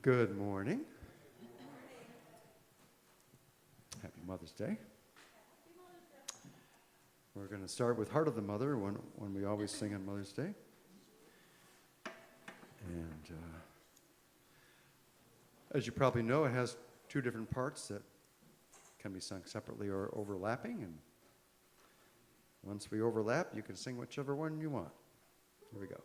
Good morning. Happy Mother's Day. We're going to start with Heart of the Mother, one we always sing on Mother's Day. And as you probably know, it has two different parts that can be sung separately or overlapping. And once we overlap, you can sing whichever one you want. Here we go.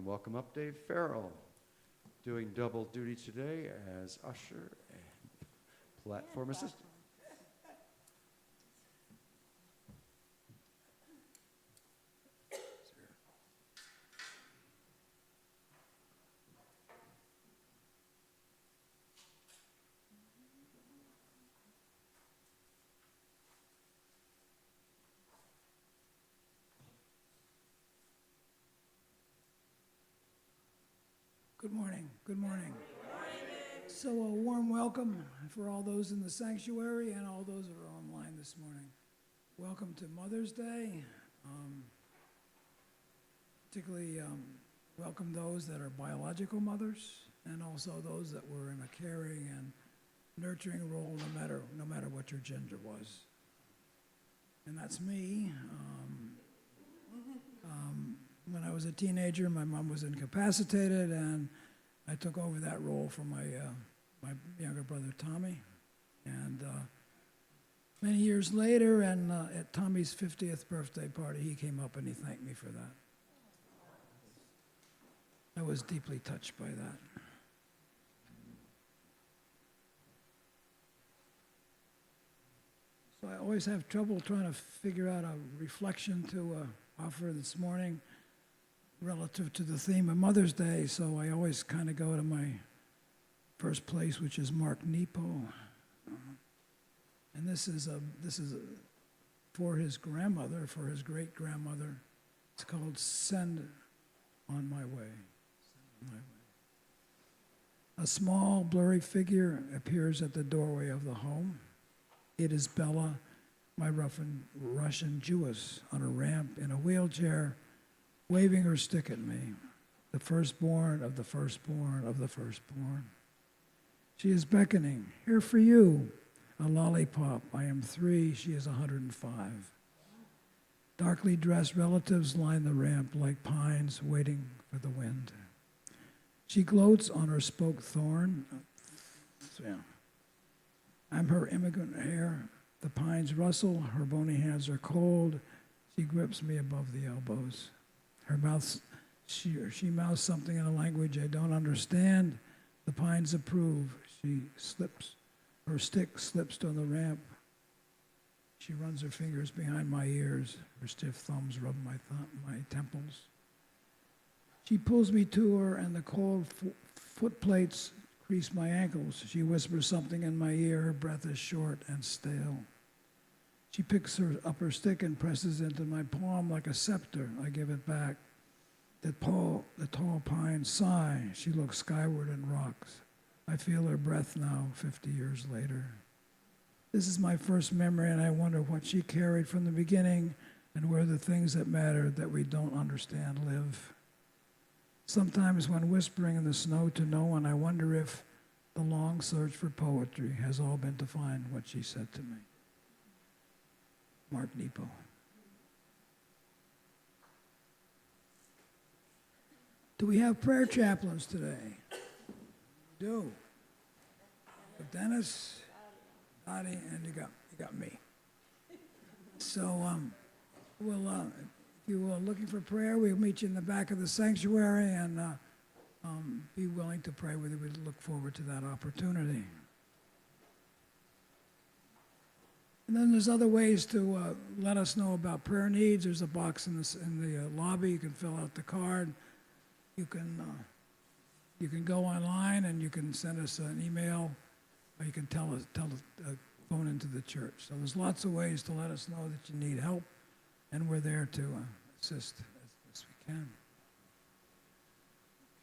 Welcome up Dave Farrell, doing double duty today as usher and platform assistant. Good morning. Good morning. So a warm welcome for all those in the sanctuary and all those that are online this morning. Welcome to Mother's Day. Particularly welcome those that are biological mothers and also those that were in a caring and nurturing role no matter what your gender was. And that's me. When I was a teenager, my mom was incapacitated, and I took over that role from my my younger brother Tommy. And many years later, and at Tommy's 50th birthday party, he came up and he thanked me for that. I was deeply touched by that. So I always have trouble trying to figure out a reflection to offer this morning relative to the theme of Mother's Day, so I always kind of go to my first place, which is Mark Nepo. And this is for his grandmother, for his great-grandmother. It's called Send on My Way. Send on My Way. A small, blurry figure appears at the doorway of the home. It is Bella, my Russian Jewess, on a ramp in a wheelchair, waving her stick at me, the firstborn of the firstborn of the firstborn. She is beckoning, here for you, a lollipop. I am 3, she is 105. Darkly dressed relatives line the ramp like pines waiting for the wind. She gloats on her spoke thorn. I'm her immigrant hair. The pines rustle, her bony hands are cold. She grips me above the elbows. Her mouth, she mouths something in a language I don't understand. The pines approve. She slips, her stick slips on the ramp. She runs her fingers behind my ears. Her stiff thumbs rub my temples. She pulls me to her, and the cold foot plates crease my ankles. She whispers something in my ear. Her breath is short and stale. She picks up her stick and presses into my palm like a scepter. I give it back. The tall pines sigh. She looks skyward and rocks. I feel her breath now, 50 years later. This is my first memory, and I wonder what she carried from the beginning and where the things that matter that we don't understand live. Sometimes when whispering in the snow to no one, I wonder if the long search for poetry has all been to find what she said to me. Mark Nepo. Do we have prayer chaplains today? We do. Dennis, Dottie, and you got me. So if you are looking for prayer, we'll meet you in the back of the sanctuary, and be willing to pray with you. We look forward to that opportunity. And then there's other ways to let us know about prayer needs. There's a box in the lobby. You can fill out the card. You can go online and you can send us an email, or you can phone into the church. So there's lots of ways to let us know that you need help, and we're there to assist as best we can.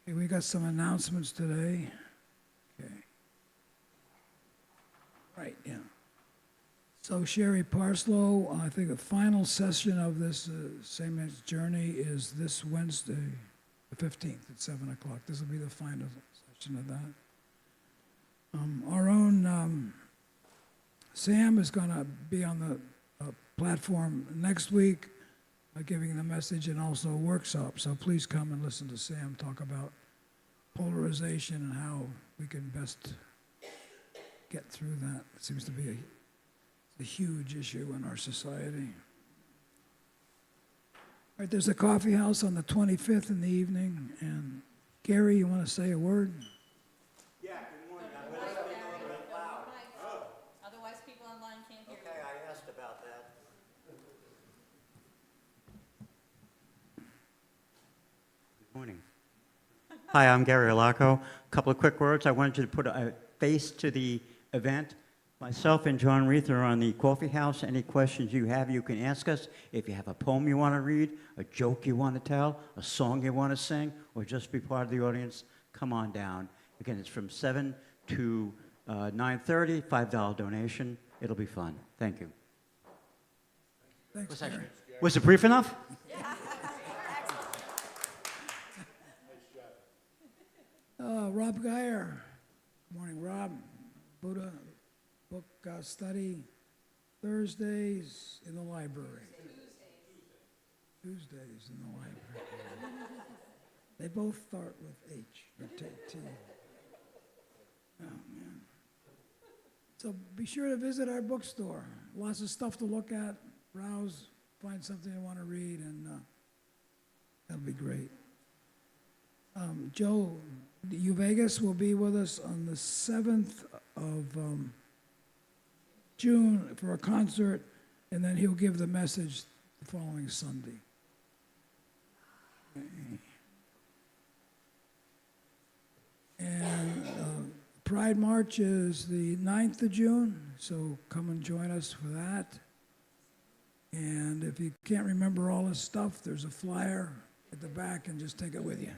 Okay, we got some announcements today. Okay. Right, yeah. So Sherry Parslow, I think the final session of this Same Age Journey is this Wednesday, the 15th at 7 o'clock. This will be the final session of that. Our own Sam is going to be on the platform next week, giving the message and also a workshop. So please come and listen to Sam talk about polarization and how we can best get through that. It seems to be a huge issue in our society. All right, there's a coffee house on the 25th in the evening, and Gerri, you want to say a word? Yeah, good morning. I'm going to speak a little bit loud. Oh, Otherwise, people online can't hear you. okay, I asked about that. Good morning. Hi, I'm Gerri Alaco. A couple of quick words. I wanted you to put a face to the event. Myself and John Reith are on the coffee house. Any questions you have, you can ask us. If you have a poem you want to read, a joke you want to tell, a song you want to sing, or just be part of the audience, come on down. Again, it's from 7 to 9:30, $5 donation. It'll be fun. Thank you. Thanks, Gerri. Was it brief enough? Rob Geyer. Good morning, Rob. Buddha book study Thursdays in the library. Tuesdays in the library. They both start with H or T. Oh, man. So be sure to visit our bookstore. Lots of stuff to look at, browse, find something you want to read, and that'll be great. Joe Vegas will be with us on the 7th of June for a concert, and then he'll give the message the following Sunday. And Pride March is the 9th of June, so come and join us for that. And if you can't remember all this stuff, there's a flyer at the back, and just take it with you.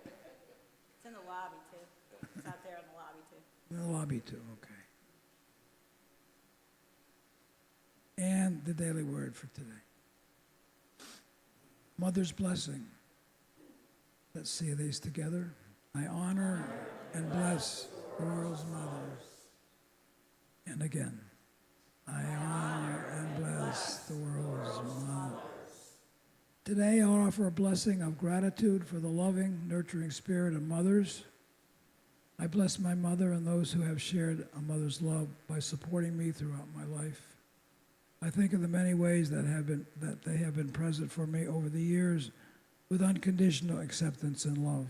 It's in the lobby too. It's out there in the lobby too. In the lobby too, okay. And the daily word for today. Mother's blessing. Let's say these together. I honor and bless the world's mothers. And again, I honor and bless the world's mothers. Today I'll offer a blessing of gratitude for the loving, nurturing spirit of mothers. I bless my mother and those who have shared a mother's love by supporting me throughout my life. I think of the many ways that they have been present for me over the years with unconditional acceptance and love.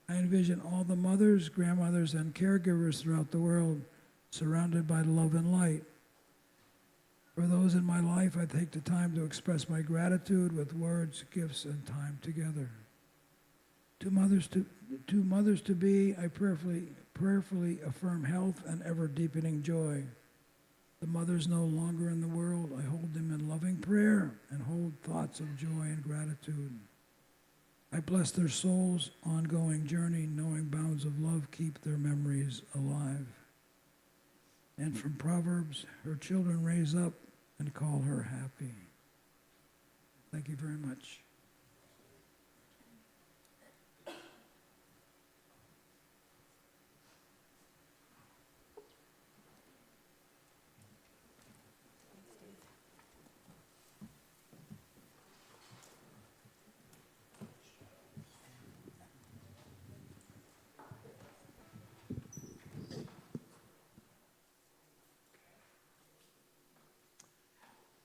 I envision all the mothers, grandmothers, and caregivers throughout the world surrounded by love and light. For those in my life, I take the time to express my gratitude with words, gifts, and time together. To mothers to be, I prayerfully affirm health and ever-deepening joy. The mothers no longer in the world, I hold them in loving prayer and hold thoughts of joy and gratitude. I bless their souls' ongoing journey, knowing bounds of love keep their memories alive. And from Proverbs, her children raise up and call her happy. Thank you very much.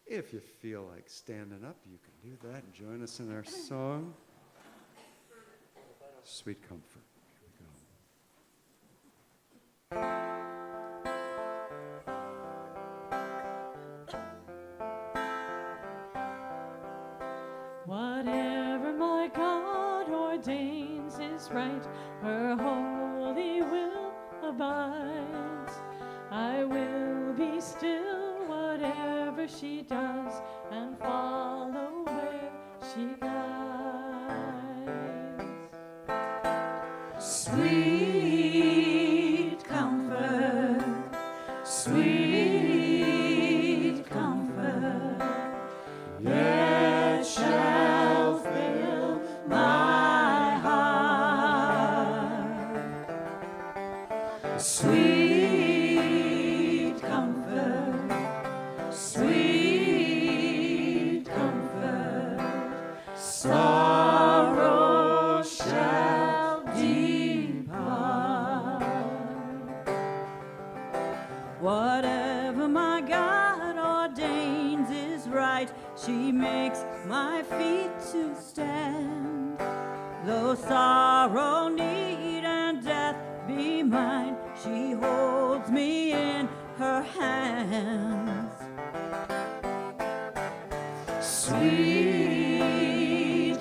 If you feel like standing up, you can do that and join us in our song, Sweet Comfort. Here we go. Whatever my God ordains is right, her holy will abides. I will be still whatever she does and follow where she guides. Sweet comfort, sweet comfort, yet shall fill my heart. Sweet comfort, sweet comfort, sorrow shall depart. Whatever my God ordains is right, she makes my feet to stand. Though sorrow, need, and death be mine, she holds me in her hands. Sweet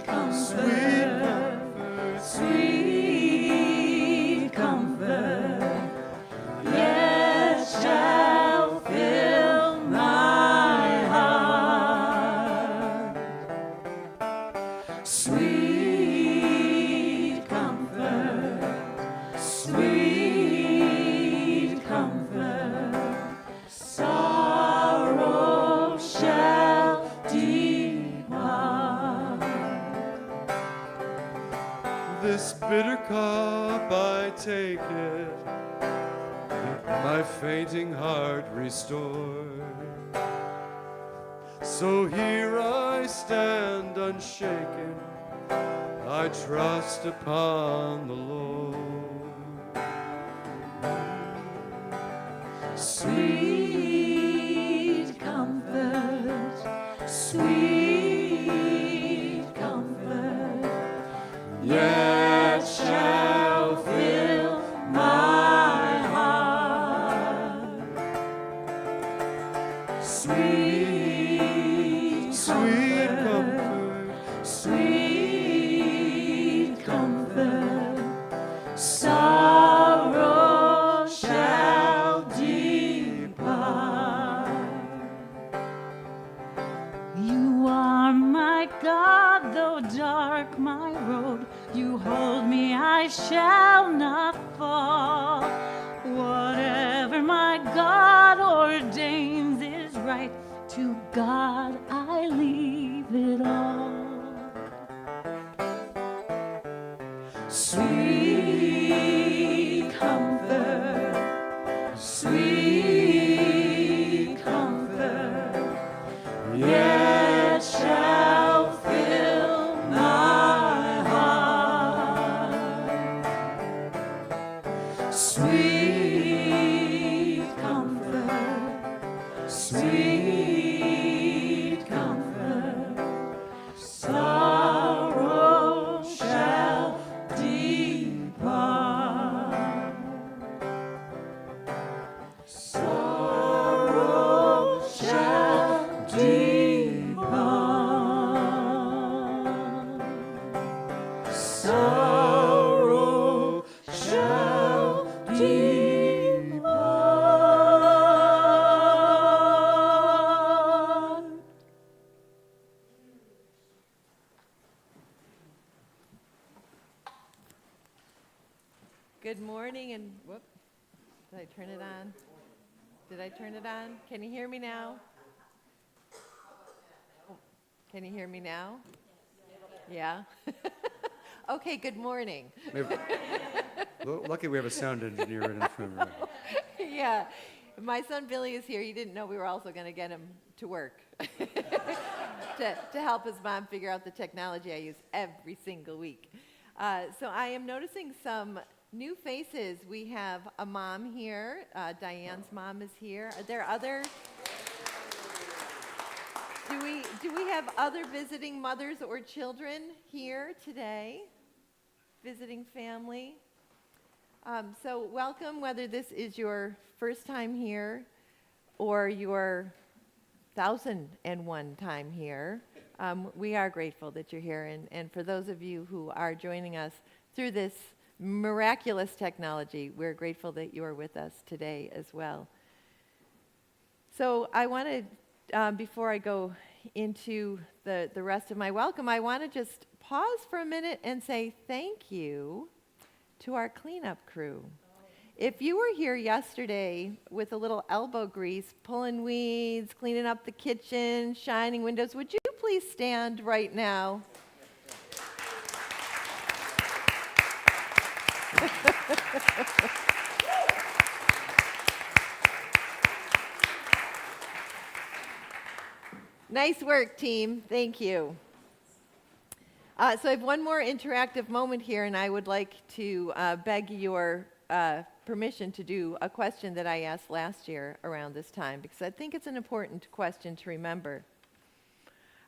comfort, sweet comfort, yet shall fill my heart. Sweet comfort, sweet comfort, sorrow shall depart. This bitter cup I take it, my fainting heart restored. So here I stand unshaken, I trust upon the Lord. Sweet comfort, sweet comfort, yet shall fill my heart. Sweet comfort, sweet comfort, sorrow shall depart. You are my God, though dark my road. You hold me, I shall not fall. Whatever my God ordains is right. To God I leave it all. Sweet comfort, sweet comfort, yet shall fill my heart. Sweet comfort, sweet comfort, sorrow shall depart. Sorrow shall depart. Sorrow shall depart. Good morning and whoop. Did I turn it on? Did I turn it on? Can you hear me now? Can you hear me now? Yeah? Okay, good morning. Lucky we have a sound engineer in the front row. Yeah. My son Billy is here. He didn't know we were also going to get him to work to help his mom figure out the technology I use every single week. So I am noticing some new faces. We have a mom here. Diane's mom is here. Are there other? Do we have other visiting mothers or children here today? Visiting family? So welcome, whether this is your first time here or your 1,001 time here. We are grateful that you're here. And for those of you who are joining us through this miraculous technology, we're grateful that you are with us today as well. So I want to, before I go into the rest of my welcome, I want to just pause for a minute and say thank you to our cleanup crew. If you were here yesterday with a little elbow grease, pulling weeds, cleaning up the kitchen, shining windows, would you please stand right now? Nice work, team. Thank you. So I have one more interactive moment here, and I would like to beg your permission to do a question that I asked last year around this time, because I think it's an important question to remember.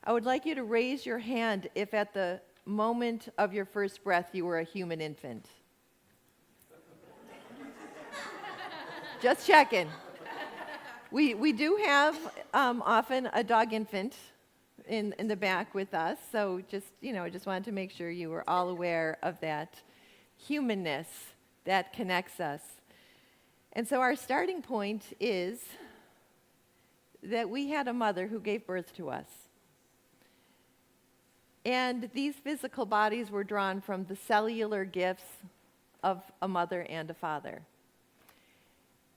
I would like you to raise your hand if at the moment of your first breath you were a human infant. Just checking. We do have often a dog infant in the back with us, so just wanted to make sure you were all aware of that humanness that connects us. And so our starting point is that we had a mother who gave birth to us. And these physical bodies were drawn from the cellular gifts of a mother and a father.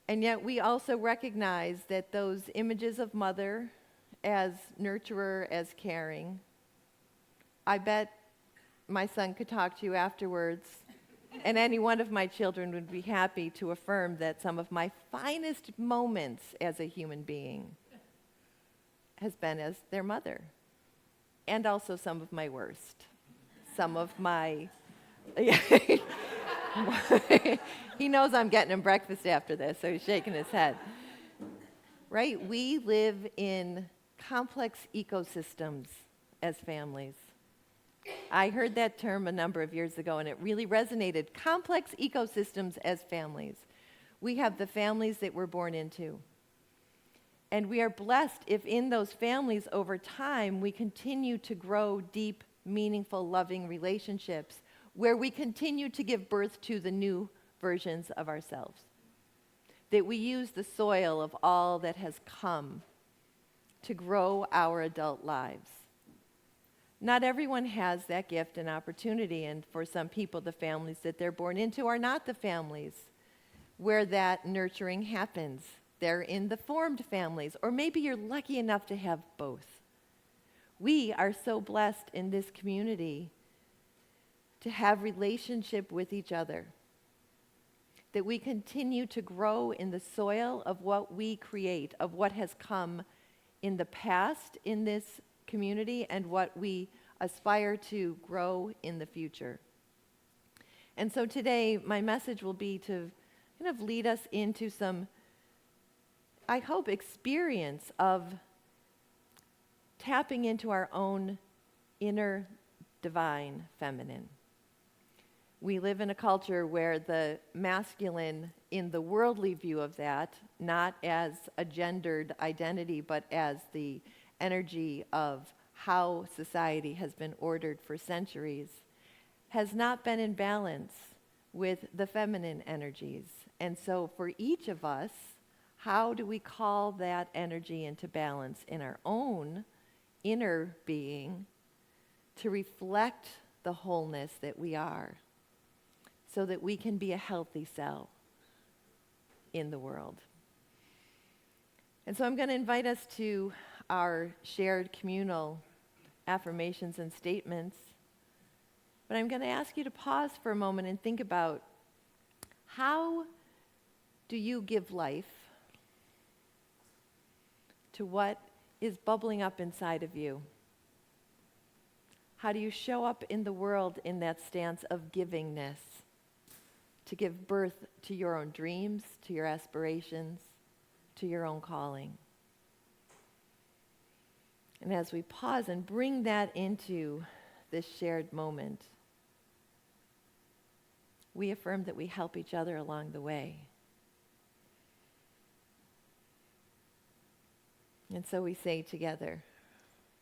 And yet we also recognize that those images of mother as nurturer, as caring, I bet my son could talk to you afterwards, and any one of my children would be happy to affirm that some of my finest moments as a human being has been as their mother, and also some of my worst. Some of my... He knows I'm getting him breakfast after this, so he's shaking his head. right? We live in complex ecosystems as families. I heard that term a number of years ago, and it really resonated. Complex ecosystems as families. We have the families that we're born into. And we are blessed if in those families over time we continue to grow deep, meaningful, loving relationships where we continue to give birth to the new versions of ourselves. That we use the soil of all that has come to grow our adult lives. Not everyone has that gift and opportunity, and for some people, the families that they're born into are not the families where that nurturing happens. They're in the formed families, or maybe you're lucky enough to have both. We are so blessed in this community to have relationship with each other, that we continue to grow in the soil of what we create, of what has come in the past in this community and what we aspire to grow in the future. And so today, my message will be to kind of lead us into some, I hope, experience of tapping into our own inner divine feminine. We live in a culture where the masculine, in the worldly view of that, not as a gendered identity, but as the energy of how society has been ordered for centuries, has not been in balance with the feminine energies. And so for each of us, how do we call that energy into balance in our own inner being to reflect the wholeness that we are, so that we can be a healthy cell in the world? And so I'm going to invite us to our shared communal affirmations and statements. But I'm going to ask you to pause for a moment and think about, how do you give life to what is bubbling up inside of you? How do you show up in the world in that stance of givingness, to give birth to your own dreams, to your aspirations, to your own calling? And as we pause and bring that into this shared moment, we affirm that we help each other along the way. And so we say together,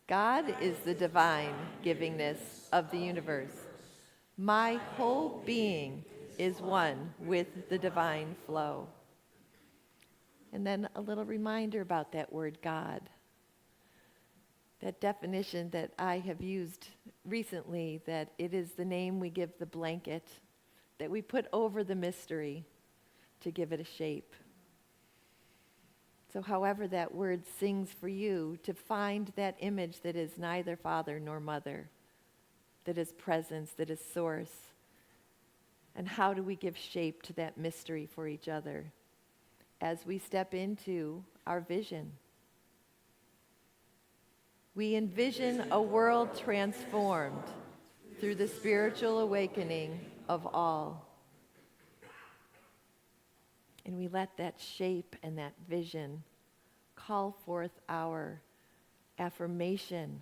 God is the divine givingness of the universe. My whole being is one with the divine flow. And then a little reminder about that word God. That definition that I have used recently, that it is the name we give the blanket that we put over the mystery to give it a shape. So however that word sings for you, to find that image that is neither father nor mother, that is presence, that is source. And how do we give shape to that mystery for each other as we step into our vision? We envision a world transformed through the spiritual awakening of all. And we let that shape and that vision call forth our affirmation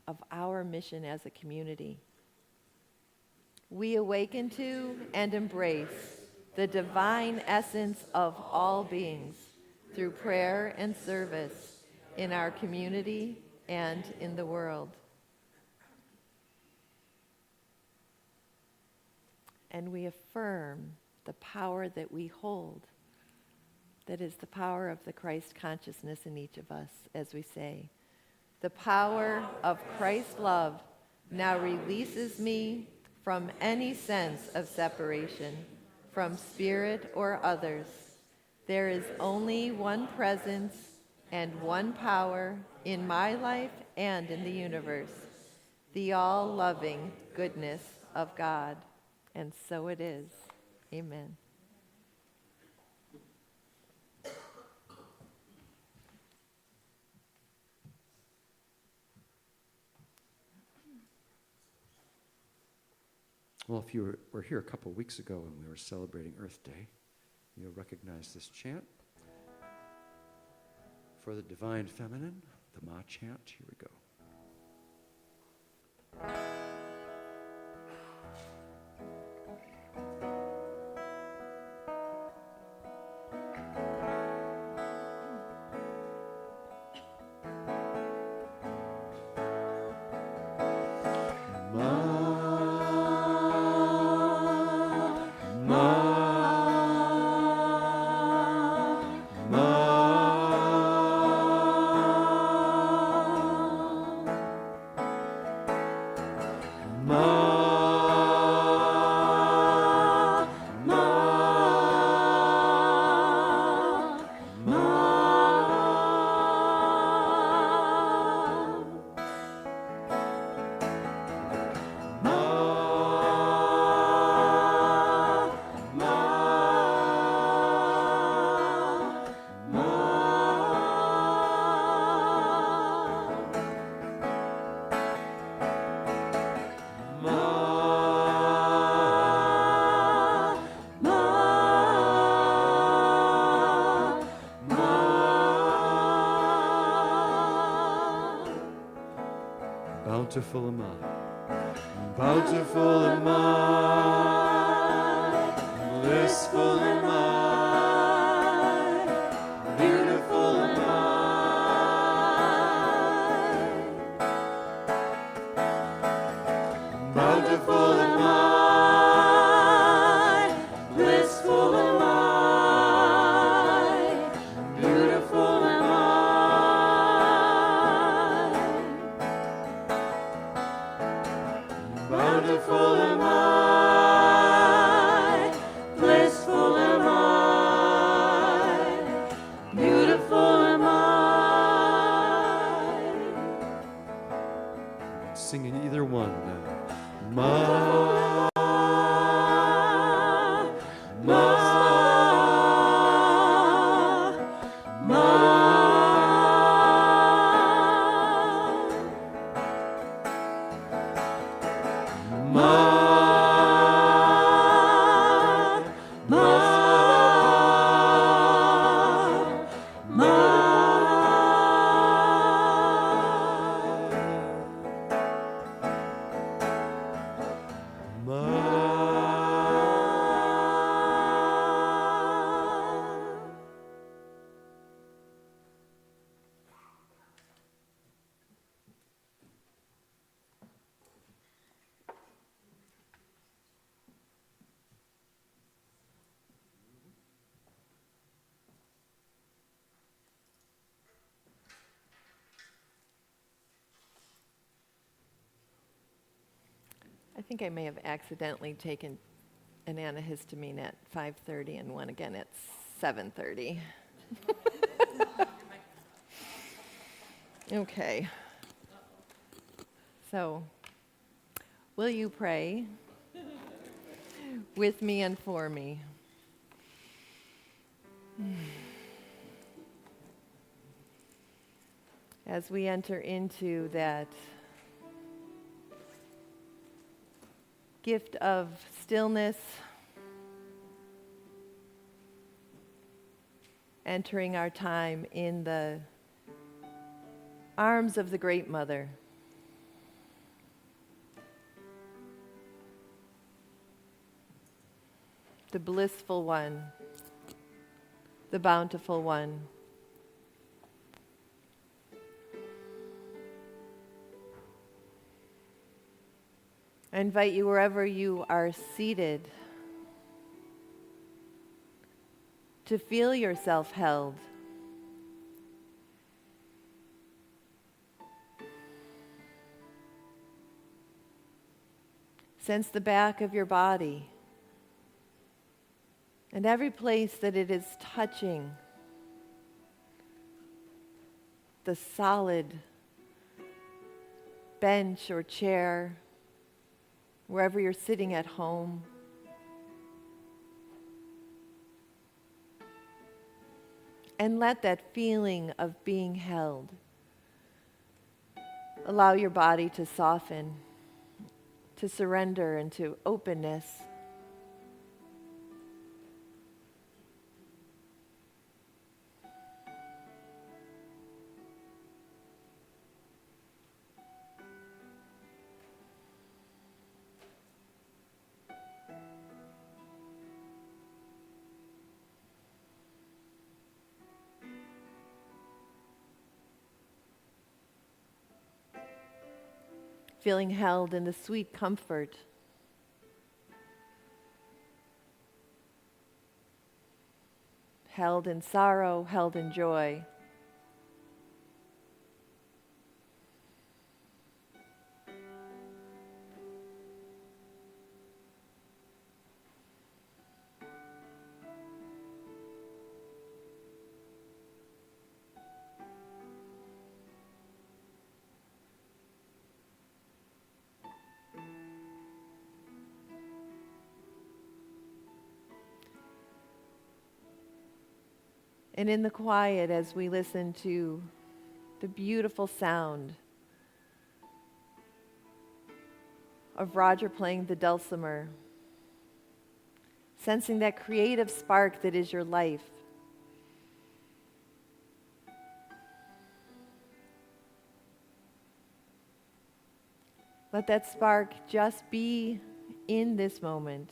of our mission as a community. We awaken to and embrace the divine essence of all beings through prayer and service in our community and in the world. And we affirm the power that we hold, that is the power of the Christ consciousness in each of us, as we say, the power of Christ's love now releases me from any sense of separation from spirit or others. There is only one presence and one power in my life and in the universe, the all-loving goodness of God. And so it is. Amen. Well, if you were here a couple weeks ago when we were celebrating Earth Day, you'll recognize this chant. for the Divine Feminine, the Ma chant. Here we go. Bountiful am I, bountiful am I, blissful am I, beautiful am I, bountiful am I, blissful am I, beautiful am I. Bountiful am I, blissful am I, beautiful am I. Singing either one now. I think I may have accidentally taken an antihistamine at 5:30 and one again at 7:30. Okay. So, will you pray with me and for me? As we enter into that gift of stillness, entering our time in the arms of the Great Mother. The blissful one, the bountiful one. I invite you wherever you are seated to feel yourself held. Sense the back of your body and every place that it is touching the solid bench or chair, wherever you're sitting at home. And let that feeling of being held allow your body to soften, to surrender into openness. feeling held in the sweet comfort. Held in sorrow, held in joy. And in the quiet, as we listen to the beautiful sound of Roger playing the dulcimer, sensing that creative spark that is your life, let that spark just be in this moment.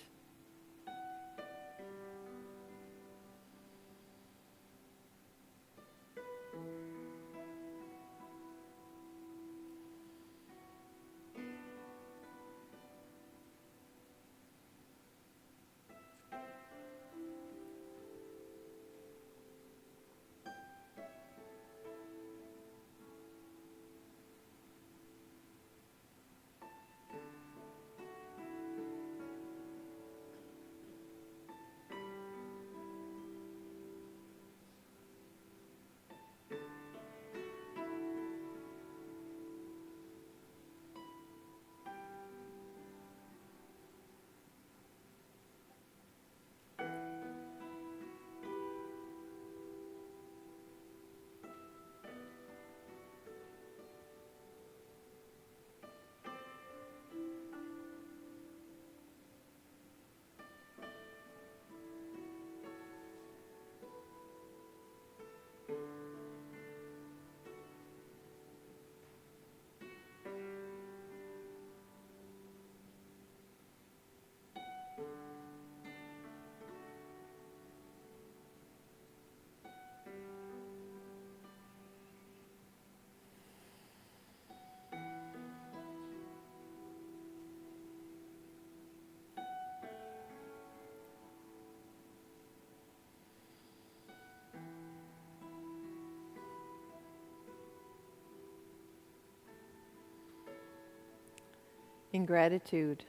In gratitude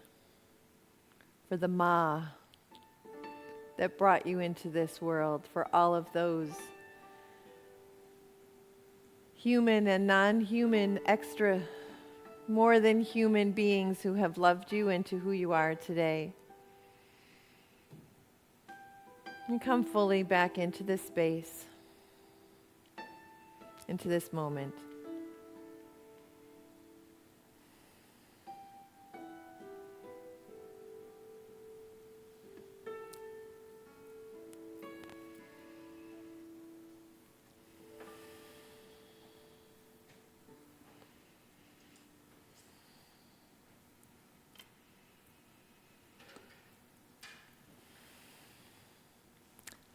for the Ma that brought you into this world, for all of those human and non-human, extra, more than human beings who have loved you into who you are today. And come fully back into this space, into this moment.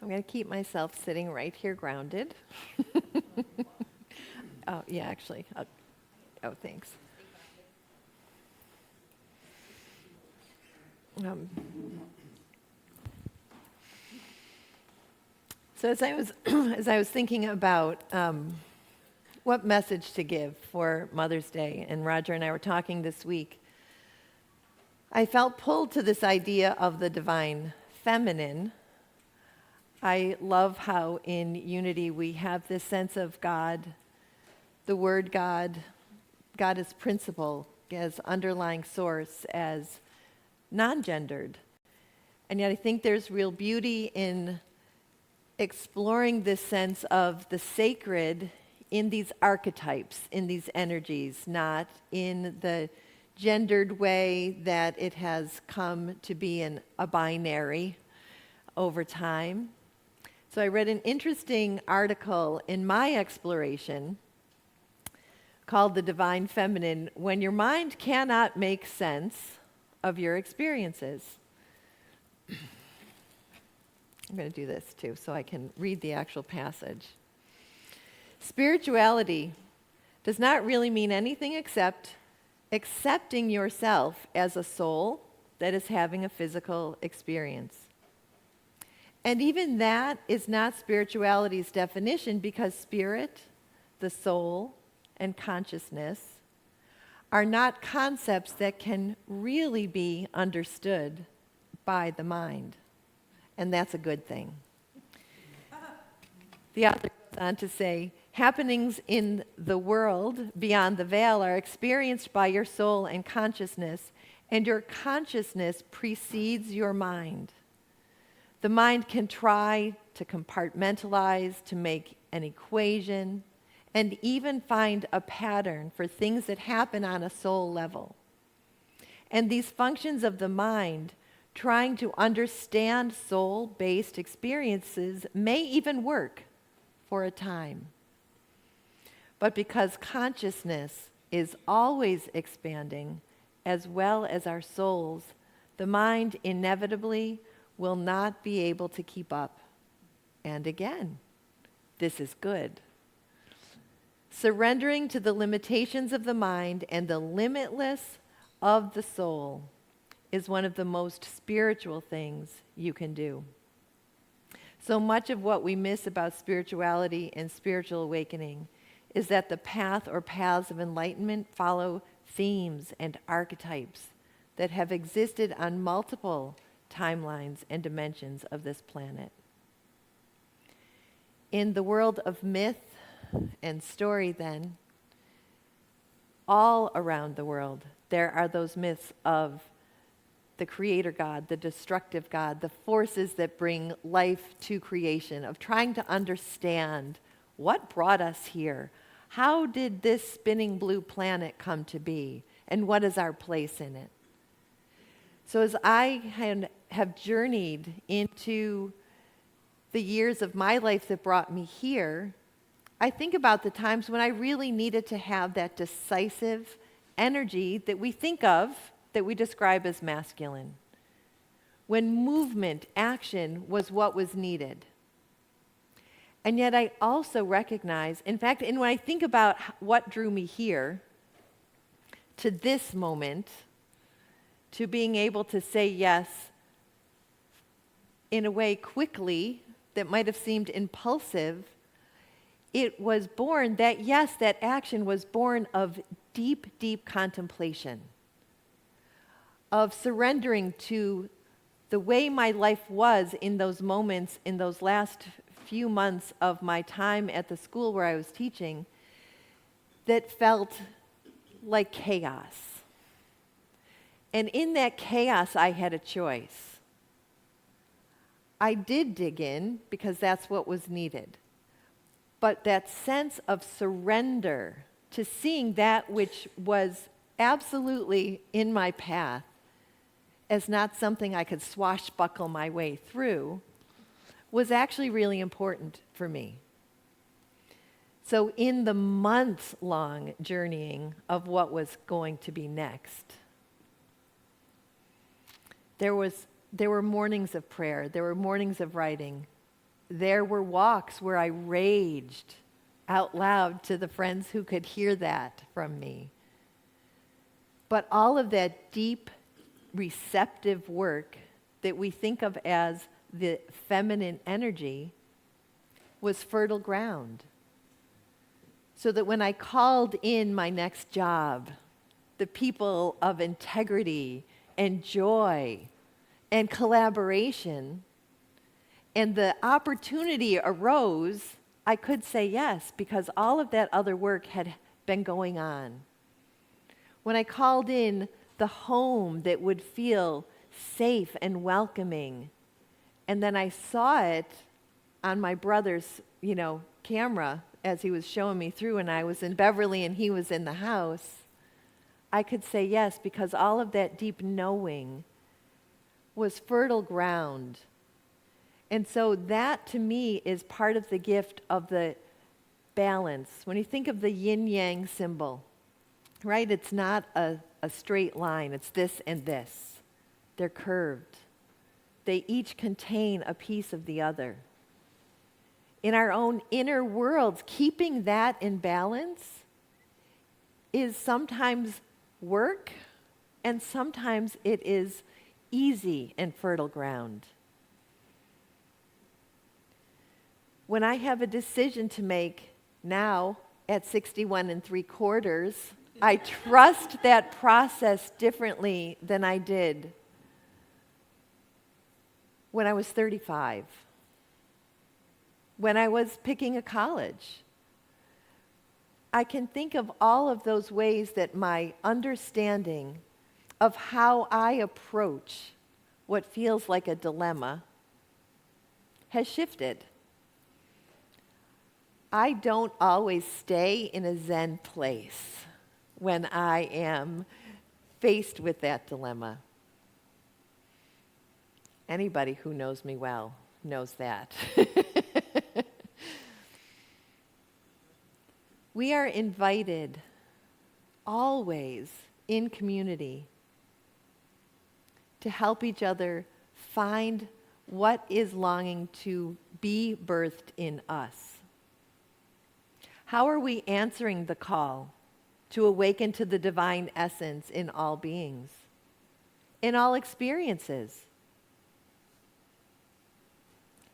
I'm going to keep myself sitting right here grounded. Oh, yeah, actually. Oh, thanks. So as I was as I was thinking about what message to give for Mother's Day, and Roger and I were talking this week, I felt pulled to this idea of the divine feminine. I love how in Unity we have this sense of God, the word God, God as principle, as underlying source, as non-gendered. And yet I think there's real beauty in exploring this sense of the sacred in these archetypes, in these energies, not in the gendered way that it has come to be in a binary over time. So I read an interesting article in my exploration called The Divine Feminine, When Your Mind Cannot Make Sense of Your Experiences. I'm going to do this too so I can read the actual passage. Spirituality does not really mean anything except accepting yourself as a soul that is having a physical experience. And even that is not spirituality's definition, because spirit, the soul, and consciousness are not concepts that can really be understood by the mind. And that's a good thing. The author goes on to say, happenings in the world beyond the veil are experienced by your soul and consciousness, and your consciousness precedes your mind. The mind can try to compartmentalize, to make an equation, and even find a pattern for things that happen on a soul level. And these functions of the mind, trying to understand soul-based experiences, may even work for a time. But because consciousness is always expanding, as well as our souls, the mind inevitably will not be able to keep up. And again, this is good. Surrendering to the limitations of the mind and the limitless of the soul is one of the most spiritual things you can do. So much of what we miss about spirituality and spiritual awakening is that the path or paths of enlightenment follow themes and archetypes that have existed on multiple timelines and dimensions of this planet. In the world of myth and story, then, all around the world, there are those myths of the creator God, the destructive God, the forces that bring life to creation, of trying to understand what brought us here. How did this spinning blue planet come to be? And what is our place in it? So as I have journeyed into the years of my life that brought me here, I think about the times when I really needed to have that decisive energy that we think of, that we describe as masculine. When movement, action was what was needed. And yet I also recognize, in fact, and when I think about what drew me here, to this moment, to being able to say yes in a way quickly that might have seemed impulsive, it was born, that yes, that action was born of deep, deep contemplation, of surrendering to the way my life was in those moments, in those last few months of my time at the school where I was teaching, that felt like chaos. And in that chaos, I had a choice. I did dig in because that's what was needed. But that sense of surrender to seeing that which was absolutely in my path as not something I could swashbuckle my way through was actually really important for me. So in the months-long journeying of what was going to be next, there were mornings of prayer, there were mornings of writing, there were walks where I raged out loud to the friends who could hear that from me. But all of that deep, receptive work that we think of as the feminine energy was fertile ground. So that when I called in my next job, the people of integrity and joy and collaboration, and the opportunity arose, I could say yes, because all of that other work had been going on. When I called in the home that would feel safe and welcoming, and then I saw it on my brother's, camera as he was showing me through, and I was in Beverly and he was in the house, I could say yes, because all of that deep knowing was fertile ground. And so that, to me, is part of the gift of the balance. When you think of the yin-yang symbol, right? It's not a straight line. It's this and this. They're curved. They each contain a piece of the other. In our own inner worlds, keeping that in balance is sometimes work, and sometimes it is easy and fertile ground. When I have a decision to make now at 61 3/4, I trust that process differently than I did when I was 35, when I was picking a college. I can think of all of those ways that my understanding of how I approach what feels like a dilemma has shifted. I don't always stay in a Zen place when I am faced with that dilemma. Anybody who knows me well knows that. We are invited always in community to help each other find what is longing to be birthed in us. How are we answering the call to awaken to the divine essence in all beings, in all experiences?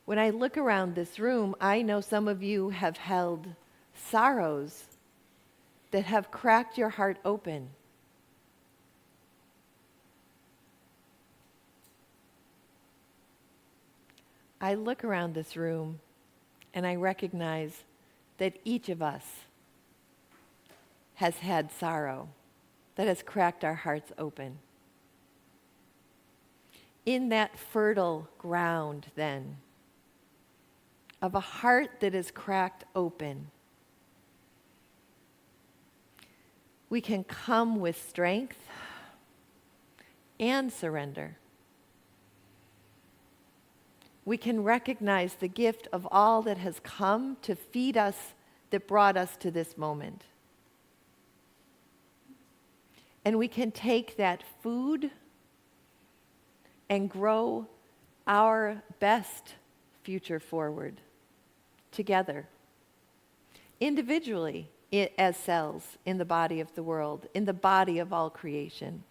When I look around this room, I know some of you have held sorrows that have cracked your heart open. I look around this room and I recognize that each of us has had sorrow that has cracked our hearts open. In that fertile ground, then, of a heart that is cracked open, we can come with strength and surrender. We can recognize the gift of all that has come to feed us, that brought us to this moment. And we can take that food and grow our best future forward together, individually, as cells in the body of the world, in the body of all creation.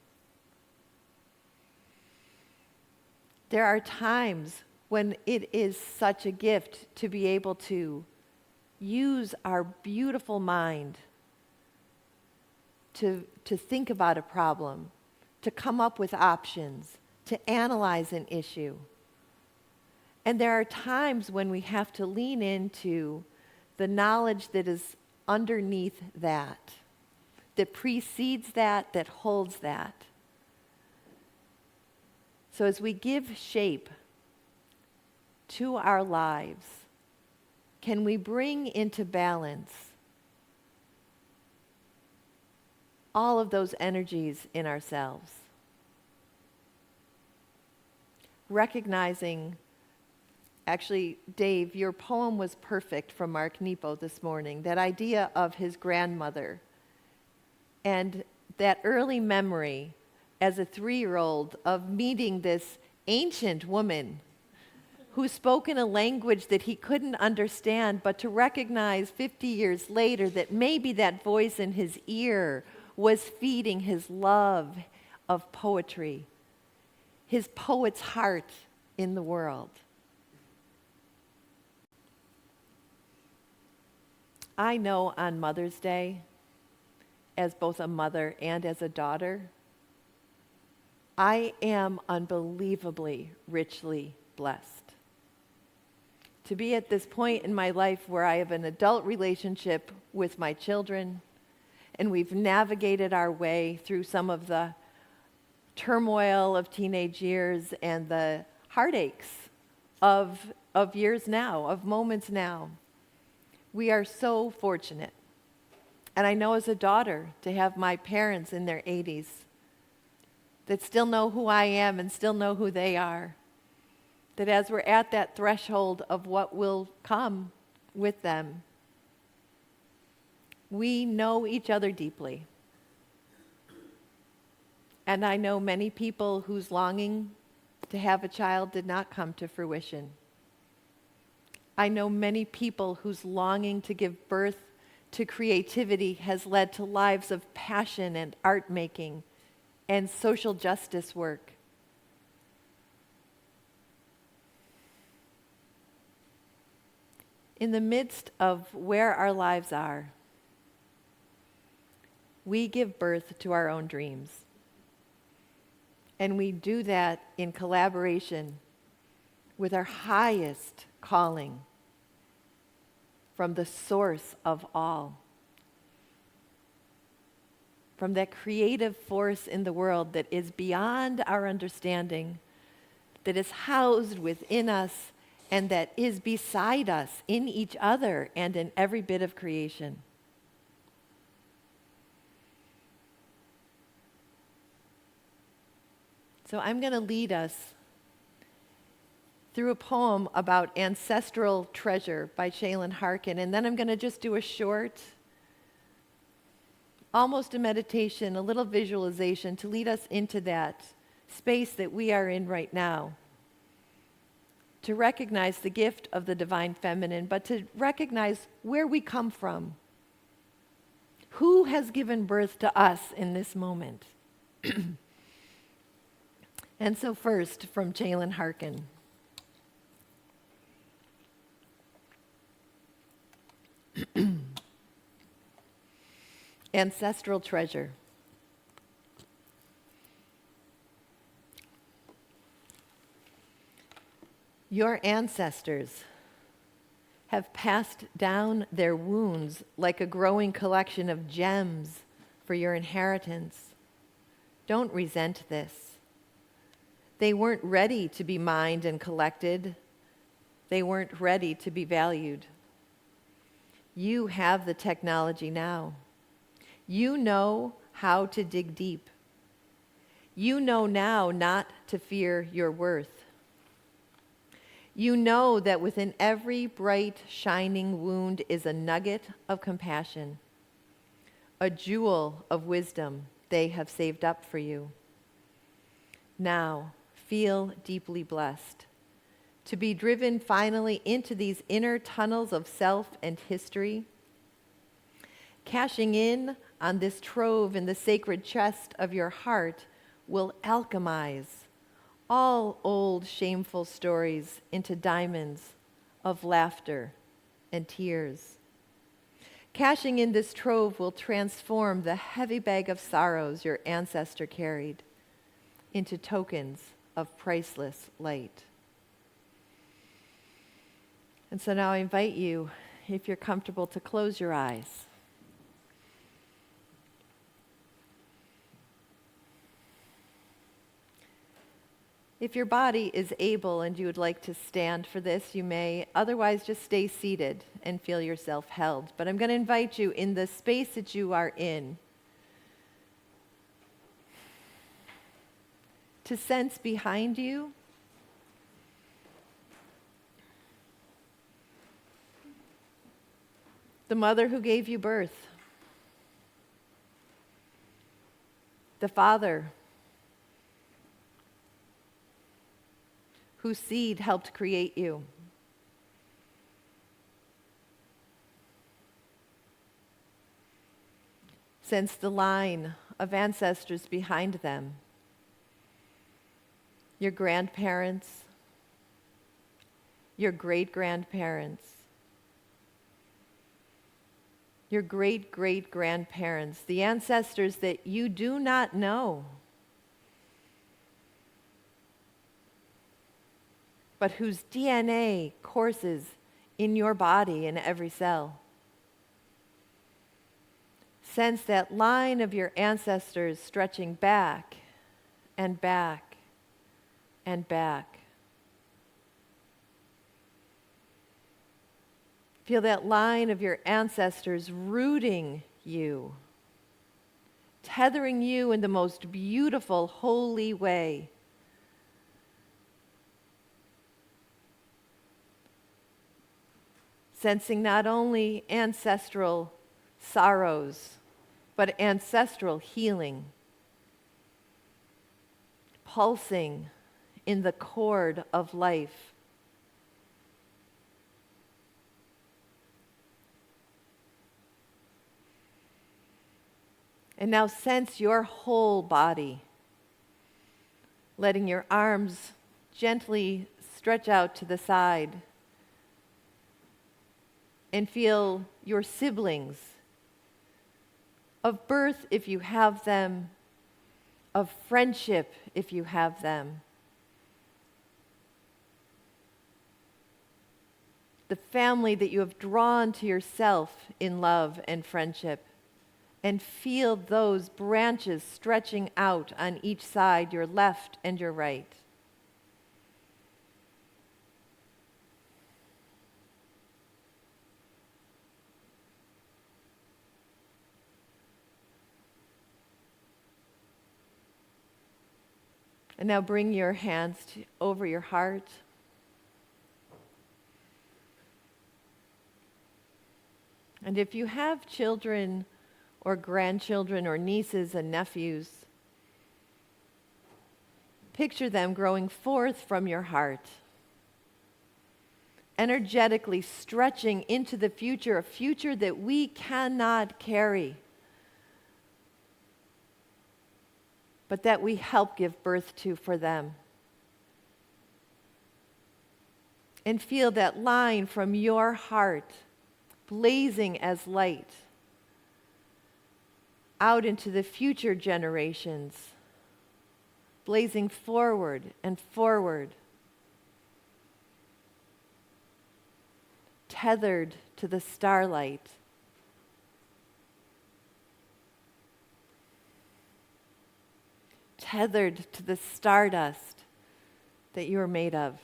There are times when it is such a gift to be able to use our beautiful mind to think about a problem, to come up with options, to analyze an issue. And there are times when we have to lean into the knowledge that is underneath that precedes that holds that. So as we give shape to our lives, can we bring into balance all of those energies in ourselves? Recognizing, actually, Dave, your poem was perfect from Mark Nepo this morning, that idea of his grandmother and that early memory as a 3-year-old of meeting this ancient woman who spoke in a language that he couldn't understand, but to recognize 50 years later that maybe that voice in his ear was feeding his love of poetry, his poet's heart in the world. I know on Mother's Day, as both a mother and as a daughter, I am unbelievably richly blessed to be at this point in my life where I have an adult relationship with my children, and we've navigated our way through some of the turmoil of teenage years and the heartaches of years now, of moments now. We are so fortunate. And I know as a daughter to have my parents in their 80s that still know who I am and still know who they are. That as we're at that threshold of what will come with them, we know each other deeply. And I know many people whose longing to have a child did not come to fruition. I know many people whose longing to give birth to creativity has led to lives of passion and art making and social justice work. In the midst of where our lives are, we give birth to our own dreams. And we do that in collaboration with our highest calling from the source of all, from that creative force in the world that is beyond our understanding, that is housed within us, and that is beside us in each other and in every bit of creation. So I'm going to lead us through a poem about ancestral treasure by Shaylin Harkin, and then I'm going to just do a short, almost a meditation, a little visualization to lead us into that space that we are in right now, to recognize the gift of the divine feminine, but to recognize where we come from. Who has given birth to us in this moment? And so first, from Shaylin Harkin. Ancestral treasure. Your ancestors have passed down their wounds like a growing collection of gems for your inheritance. Don't resent this. They weren't ready to be mined and collected. They weren't ready to be valued. You have the technology now. You know how to dig deep. You know now not to fear your worth. You know that within every bright, shining wound is a nugget of compassion, a jewel of wisdom they have saved up for you. Now, feel deeply blessed to be driven finally into these inner tunnels of self and history, cashing in on this trove in the sacred chest of your heart will alchemize all old shameful stories into diamonds of laughter and tears. Cashing in this trove will transform the heavy bag of sorrows your ancestor carried into tokens of priceless light. And so now I invite you, if you're comfortable, to close your eyes. If your body is able and you would like to stand for this, you may. Otherwise, just stay seated and feel yourself held. But I'm going to invite you in the space that you are in to sense behind you the mother who gave you birth, the father whose seed helped create you. Sense the line of ancestors behind them. Your grandparents, your great-grandparents, your great-great-grandparents, the ancestors that you do not know, but whose DNA courses in your body in every cell. Sense that line of your ancestors stretching back and back and back. Feel that line of your ancestors rooting you, tethering you in the most beautiful, holy way. Sensing not only ancestral sorrows, but ancestral healing, pulsing in the chord of life. And now sense your whole body, letting your arms gently stretch out to the side. And feel your siblings, of birth if you have them, of friendship if you have them. The family that you have drawn to yourself in love and friendship. And feel those branches stretching out on each side, your left and your right. And now bring your hands over your heart. And if you have children or grandchildren or nieces and nephews, picture them growing forth from your heart, energetically stretching into the future, a future that we cannot carry, but that we help give birth to for them. And feel that line from your heart blazing as light out into the future generations, blazing forward and forward, tethered to the starlight. Tethered to the stardust that you are made of.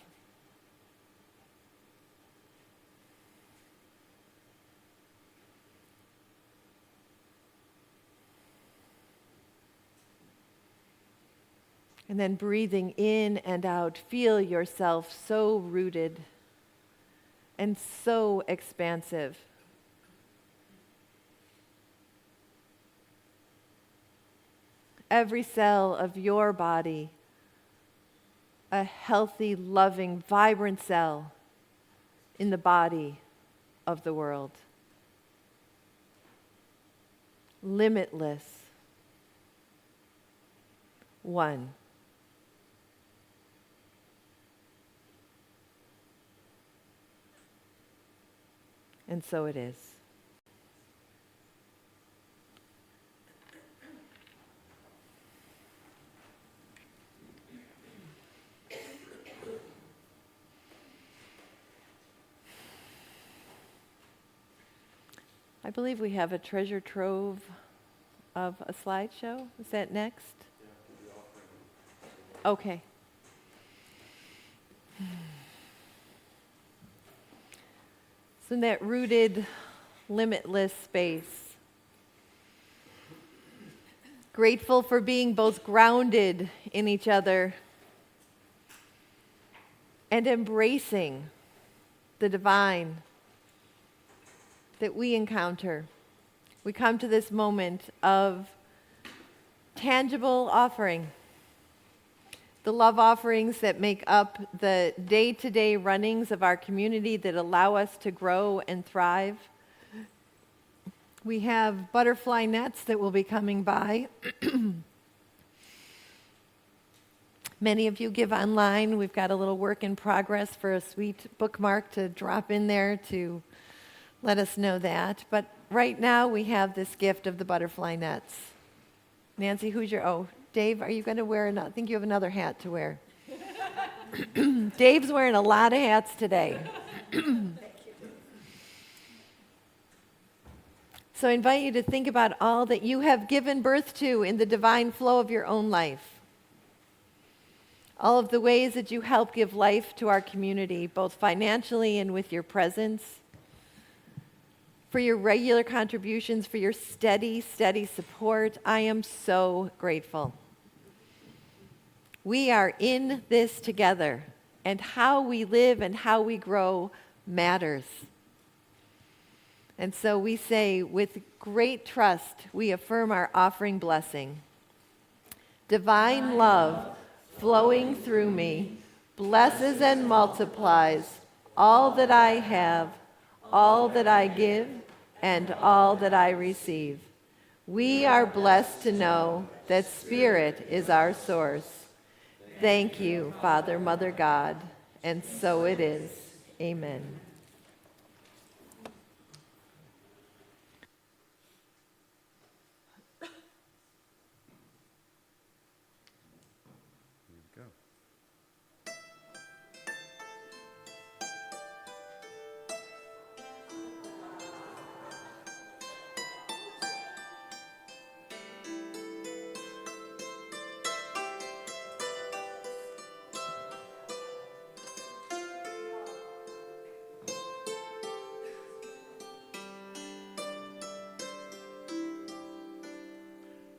And then breathing in and out, feel yourself so rooted and so expansive. Every cell of your body, a healthy, loving, vibrant cell in the body of the world. Limitless. One. And so it is. I believe we have a treasure trove of a slideshow. Is that next? Okay. So in that rooted, limitless space, grateful for being both grounded in each other and embracing the divine that we encounter. We come to this moment of tangible offering. The love offerings that make up the day-to-day runnings of our community that allow us to grow and thrive. We have butterfly nets that will be coming by. Many of you give online. We've got a little work in progress for a sweet bookmark to drop in there to let us know that. But right now we have this gift of the butterfly nets. Nancy, who's your, Dave, are you going to wear I think you have another hat to wear. Dave's wearing a lot of hats today. So I invite you to think about all that you have given birth to in the divine flow of your own life. All of the ways that you help give life to our community, both financially and with your presence. For your regular contributions, for your steady support. I am so grateful. We are in this together, and how we live and how we grow matters. And so we say, with great trust, we affirm our offering blessing. Divine love flowing through me blesses and multiplies all that I have, all that I give, and all that I receive. We are blessed to know that Spirit is our source. Thank you, Father, Mother, God, and so it is. Amen. Here we go.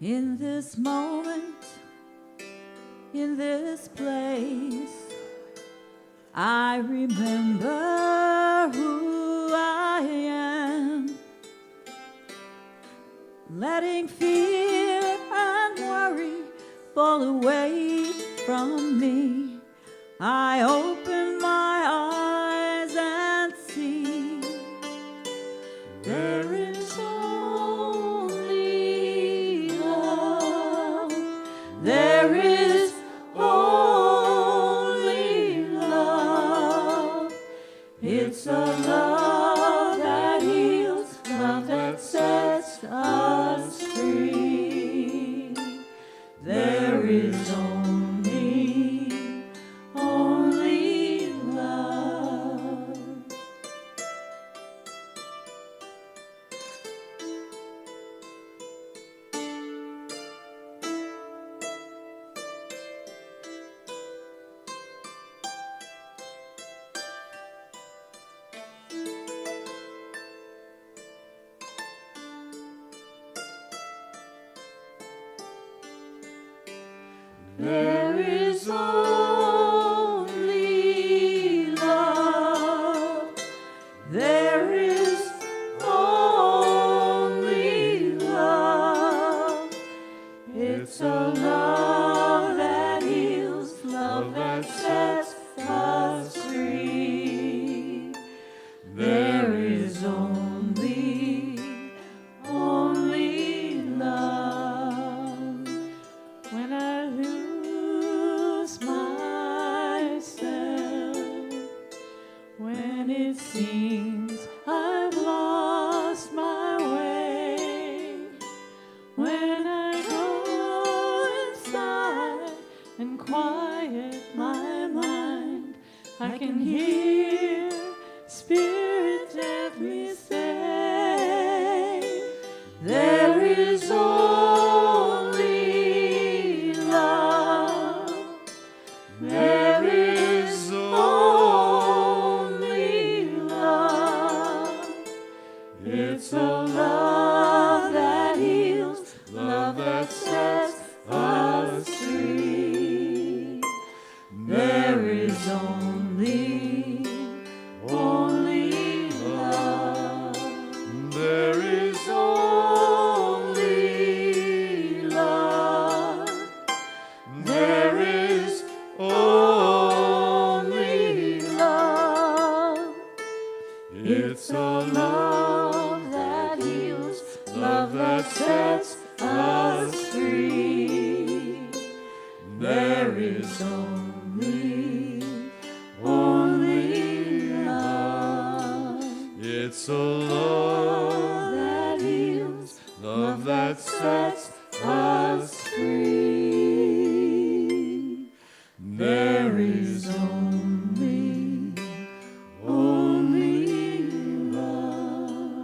In this moment, in this place, I remember who I am. Letting fear and worry fall away from me, I open my eyes and see there is only love. There is only love. It's a love that heals, love that sets us free. There is only love. There is only love. There is only love. It's a love that heals, love that sets us free. There is only love. When I lose myself, when it seems I've lost my way, when I go inside and quiet my mind, I can hear Spirit gently say, there is only love. There is only love. It's a love that heals, love that sets us free. There is only love. There is only love. There is only love. It's a love that heals, love that sets us free. There is only love. It's a love that heals, love that sets us free. There is only love.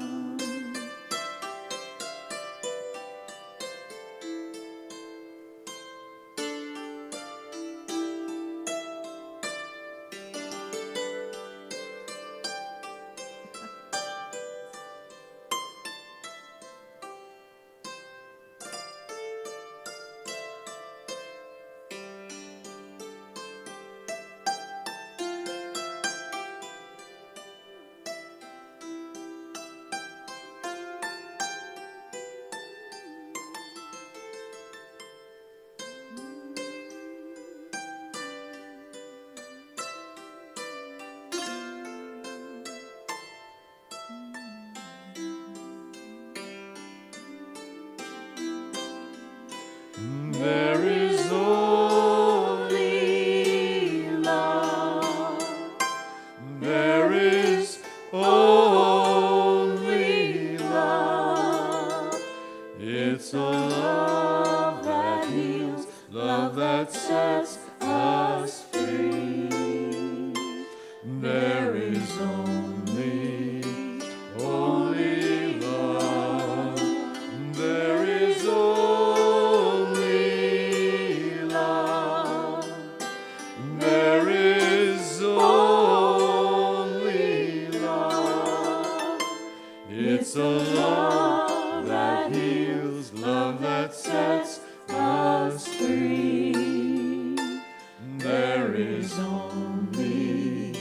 It's a love that heals, love that sets us free. There is only love. There is only love. There is only love. It's a love that heals, love that sets us free. There is only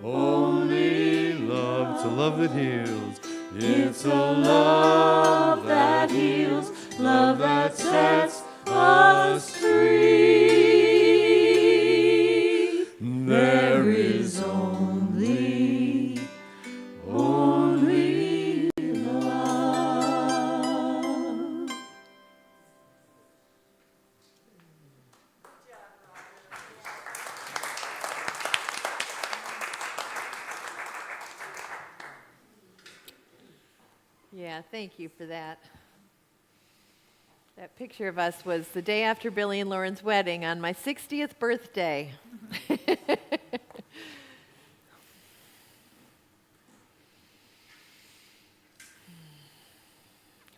love. It's a love that heals. It's a love that heals, love that sets us free. There is only love. Yeah, thank you for that. That picture of us was the day after Billy and Lauren's wedding on my 60th birthday.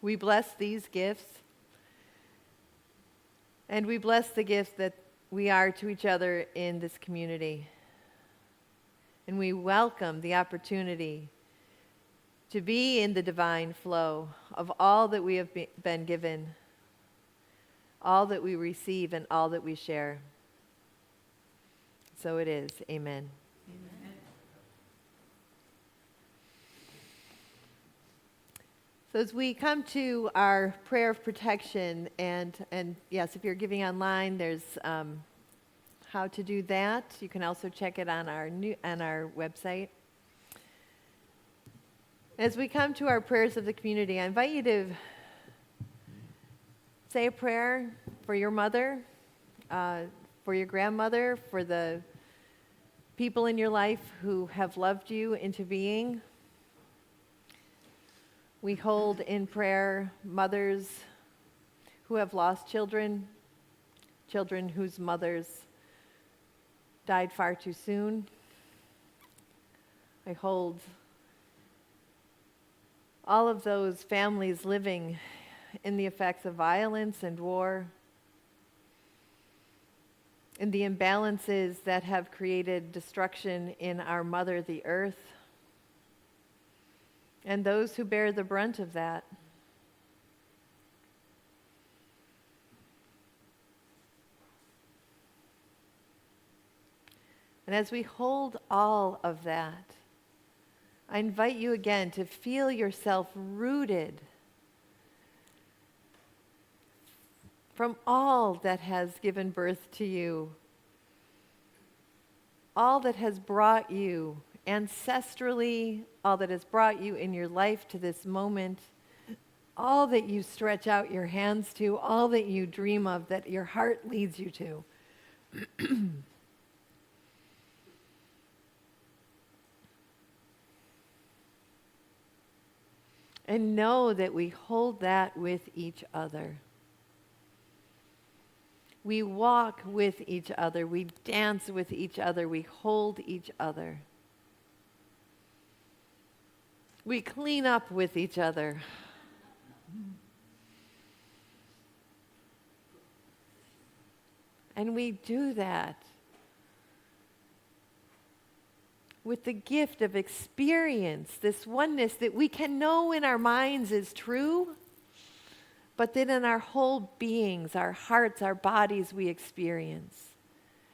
We bless these gifts, and we bless the gifts that we are to each other in this community. And we welcome the opportunity to be in the divine flow of all that we have been given, all that we receive, and all that we share. So it is. Amen. Amen. So as we come to our prayer of protection, and yes, if you're giving online, there's how to do that. You can also check it on our website. As we come to our prayers of the community, I invite you to say a prayer for your mother, for your grandmother, for the people in your life who have loved you into being. We hold in prayer mothers who have lost children, children whose mothers died far too soon. I hold all of those families living in the effects of violence and war, in the imbalances that have created destruction in our mother, the earth, and those who bear the brunt of that. And as we hold all of that, I invite you again to feel yourself rooted from all that has given birth to you, all that has brought you ancestrally, all that has brought you in your life to this moment, all that you stretch out your hands to, all that you dream of, that your heart leads you to. And know that we hold that with each other. We walk with each other. We dance with each other. We hold each other. We clean up with each other. And we do that with the gift of experience, this oneness that we can know in our minds is true, but that in our whole beings, our hearts, our bodies, we experience.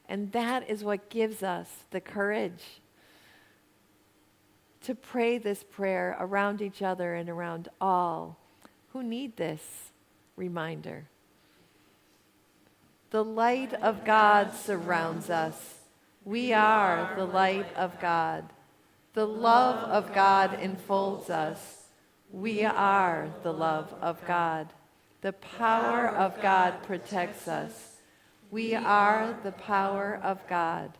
And that is what gives us the courage to pray this prayer around each other and around all who need this reminder. The light of God surrounds us. We are the light of God. The love of God enfolds us. We are the love of God. The power of God protects us. We are the power of God.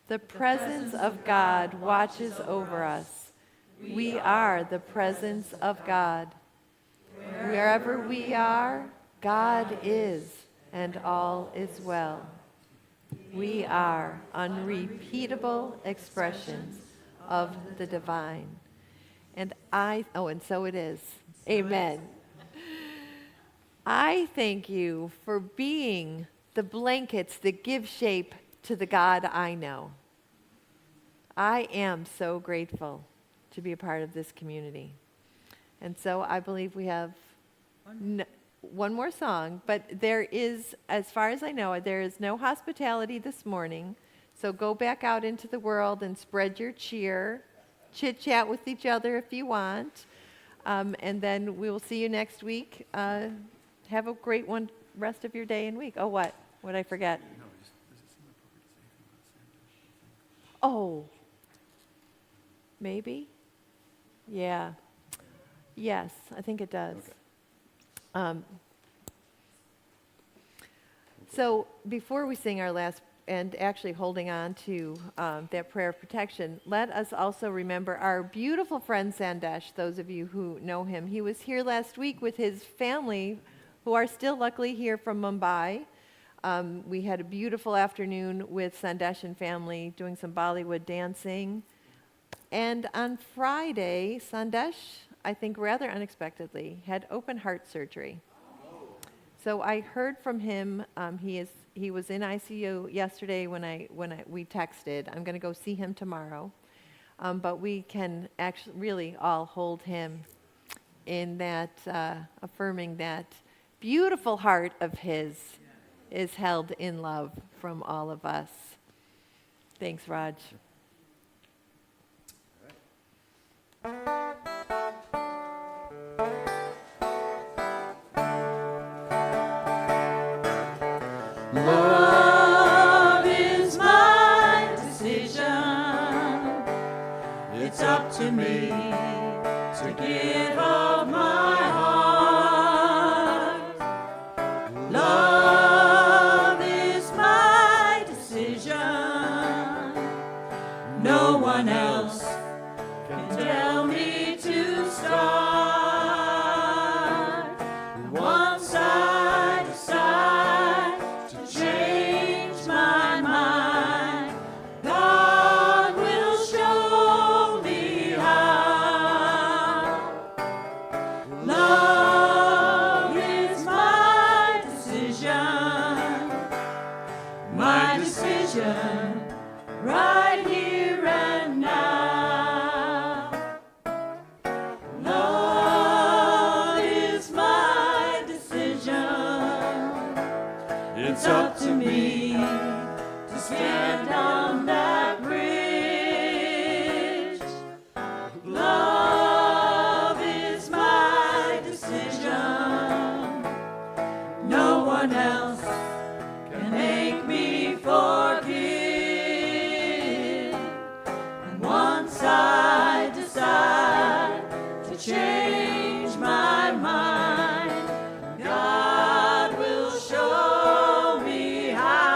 The presence of God watches over us. We are the presence of God. Wherever we are, God is, and all is well. We are unrepeatable expressions of the divine. And so it is. Amen. I thank you for being the blankets that give shape to the God I know. I am so grateful to be a part of this community. And so I believe we have one more song, but there is, as far as I know, there is no hospitality this morning. So go back out into the world and spread your cheer. Chit-chat with each other if you want. And then we will see you next week. Have a great rest of your day and week. Oh, what? What did I forget? Oh. Maybe? Yeah. Yes, I think it does. Okay. So before we sing our last, and actually holding on to that prayer of protection, let us also remember our beautiful friend Sandesh, those of you who know him. He was here last week with his family, who are still luckily here from Mumbai. We had a beautiful afternoon with Sandesh and family doing some Bollywood dancing. And on Friday, Sandesh, I think rather unexpectedly, had open heart surgery. So I heard from him. He was in ICU yesterday when we texted. I'm going to go see him tomorrow, but we can actually really all hold him in that, affirming that beautiful heart of his is held in love from all of us. Thanks, Raj. Love is my decision. It's up to me to give of my heart. Love is my decision. No one else can tell me to start. Once I decide to change my mind, God will show me how. Love is my decision, right here and now. Love is my decision. It's up to me to stand on that bridge. Love is my decision. No one else can make me forgive. And once I decide to change my mind, God will show me how.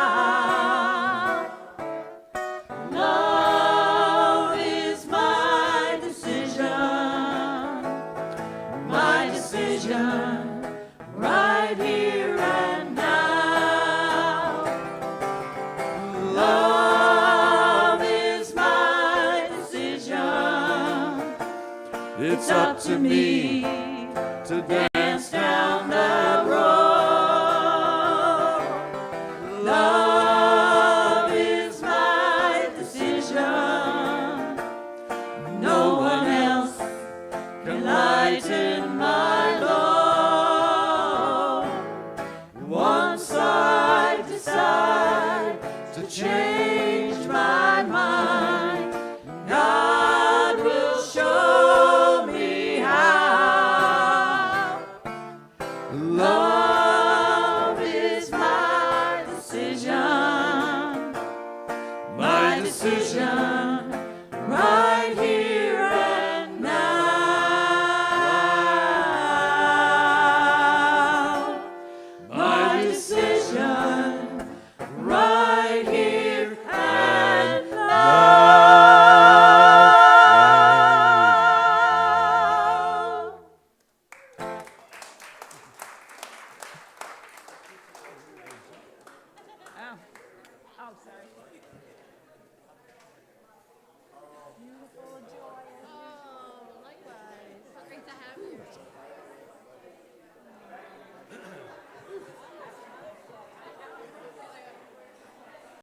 Love is my decision, right here and now. Love is my decision. It's up to me to dance down the road. Love is my decision. No one else can lighten my load. Once I decide to change my mind, God will show me how. Love is my decision, right here and now. My decision, right here and now. sorry.